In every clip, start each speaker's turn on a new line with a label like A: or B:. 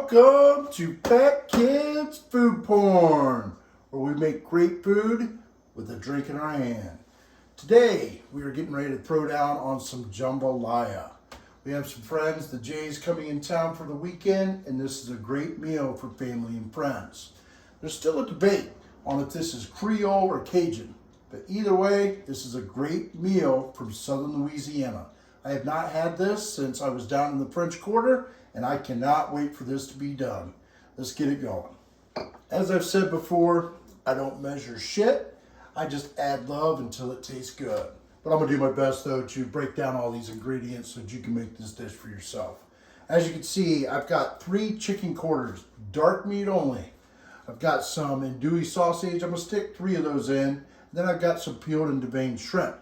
A: Welcome to Pet Kids Food Porn, where we make great food with a drink in our hand. Today, we are getting ready to throw down on some jambalaya. We have some friends, the Jays, coming in town for the weekend, and this is a great meal for family and friends. There's still a debate on if this is Creole or Cajun, but either way, this is a great meal from Southern Louisiana. I have not had this since I was down in the French Quarter, and I cannot wait for this to be done. Let's get it going. As I've said before, I don't measure shit. I just add love until it tastes good. But I'm gonna do my best though to break down all these ingredients so that you can make this dish for yourself. As you can see, I've got 3 chicken quarters, dark meat only. I've got some Andouille sausage. I'm gonna stick 3 of those in. Then I've got some peeled and deveined shrimp.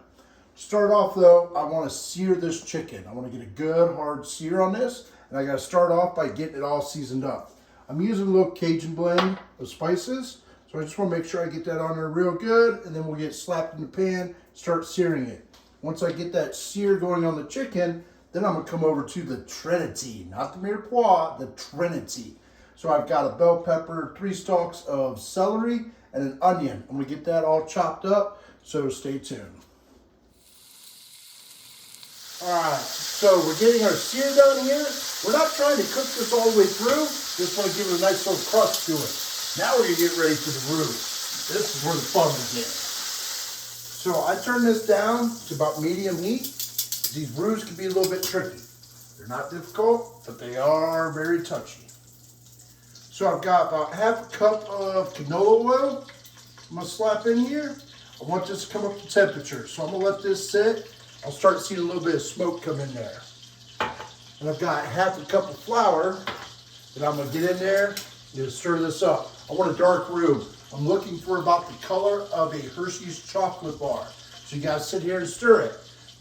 A: To start off though, I wanna sear this chicken. I wanna get a good hard sear on this. And I gotta start off by getting it all seasoned up. I'm using a little Cajun blend of spices. So I just wanna make sure I get that on there real good, and then we'll get it slapped in the pan, start searing it. Once I get that sear going on the chicken, then I'm gonna come over to the Trinity, not the mirepoix, the Trinity. So I've got a bell pepper, 3 stalks of celery, and an onion. I'm gonna get that all chopped up, so stay tuned. All right, so we're getting our sear done here. We're not trying to cook this all the way through. Just want to give it a nice little crust to it. Now we're gonna get ready for the roux. This is where the fun begins. So I turn this down to about medium heat. These roux can be a little bit tricky. They're not difficult, but they are very touchy. So I've got about half a cup of canola oil. I'm gonna slap in here. I want this to come up to temperature, so I'm gonna let this sit. I'll start seeing a little bit of smoke come in there. And I've got half a cup of flour that I'm gonna get in there and stir this up. I want a dark roux. I'm looking for about the color of a Hershey's chocolate bar. So you gotta sit here and stir it.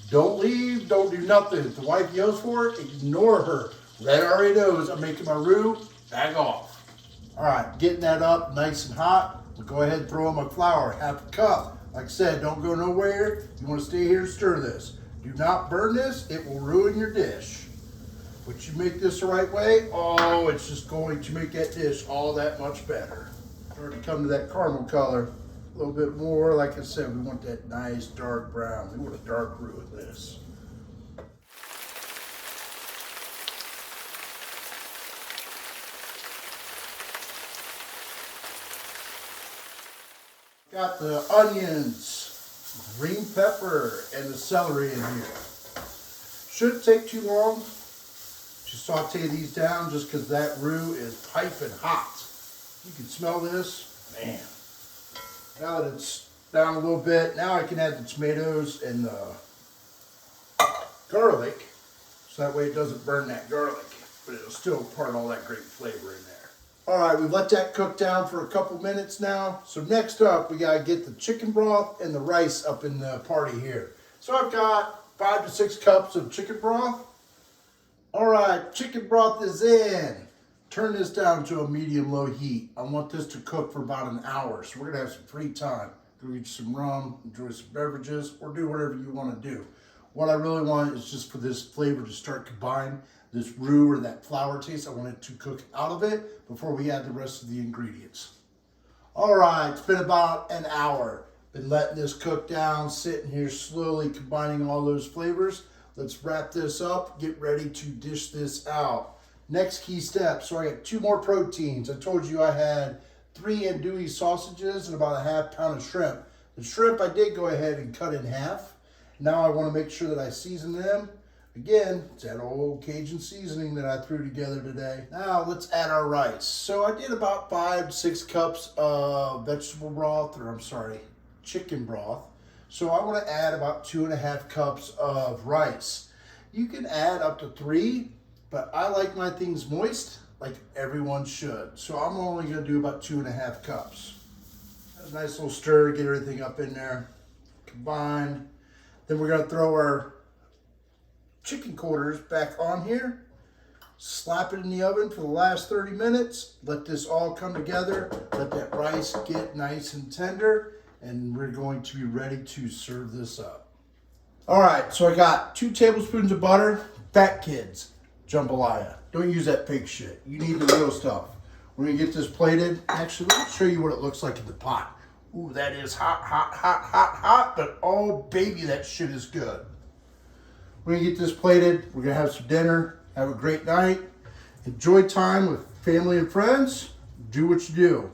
A: Don't leave, don't do nothing. If the wife yells for it, ignore her. Red already knows I'm making my roux, back off. All right, getting that up nice and hot. I'll go ahead and throw in my flour, half a cup. Like I said, don't go nowhere. You want to stay here and stir this. Do not burn this. It will ruin your dish. But you make this the right way, oh, it's just going to make that dish all that much better. Starting to come to that caramel color. A little bit more. Like I said, we want that nice dark brown. We want a dark roux with this. Got the onions, green pepper, and the celery in here. Shouldn't take too long to saute these down just because that roux is piping hot. You can smell this, man. Now that it's down a little bit, now I can add the tomatoes and the garlic, so that way it doesn't burn that garlic, but it'll still impart all that great flavor in there. All right, we've let that cook down for a couple minutes now. So next up, we gotta get the chicken broth and the rice up in the party here. So I've got 5 to 6 cups of chicken broth. All right, chicken broth is in. Turn this down to a medium-low heat. I want this to cook for about an hour, so we're gonna have some free time. Go get some rum, enjoy some beverages, or do whatever you wanna do. What I really want is just for this flavor to start combining. This roux or that flour taste, I want it to cook out of it before we add the rest of the ingredients. All right, it's been about an hour. Been letting this cook down, sitting here slowly combining all those flavors. Let's wrap this up, get ready to dish this out. Next key step, so I got 2 more proteins. I told you I had 3 andouille sausages and about a ½ pound of shrimp. The shrimp I did go ahead and cut in half. Now I want to make sure that I season them. Again, it's that old Cajun seasoning that I threw together today. Now let's add our rice. So I did about 5 to 6 cups of chicken broth. So I want to add about 2½ cups of rice. You can add up to 3, but I like my things moist, like everyone should. So I'm only going to do about 2½ cups. A nice little stir, get everything up in there, combined. Then we're going to throw our chicken quarters back on here, slap it in the oven for the last 30 minutes, let this all come together, let that rice get nice and tender, and we're going to be ready to serve this up. All right, so I got 2 tablespoons of butter. Fat kids, jambalaya. Don't use that fake shit. You need the real stuff. We're gonna get this plated. Actually, let me show you what it looks like in the pot. Ooh, that is hot, hot, hot, hot, hot, but oh baby, that shit is good. We're gonna get this plated. We're gonna have some dinner. Have a great night. Enjoy time with family and friends. Do what you do.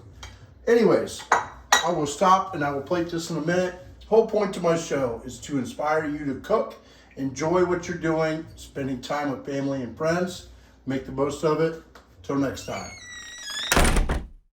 A: Anyways, I will stop and I will plate this in a minute. Whole point to my show is to inspire you to cook, enjoy what you're doing, spending time with family and friends. Make the most of it. Till next time.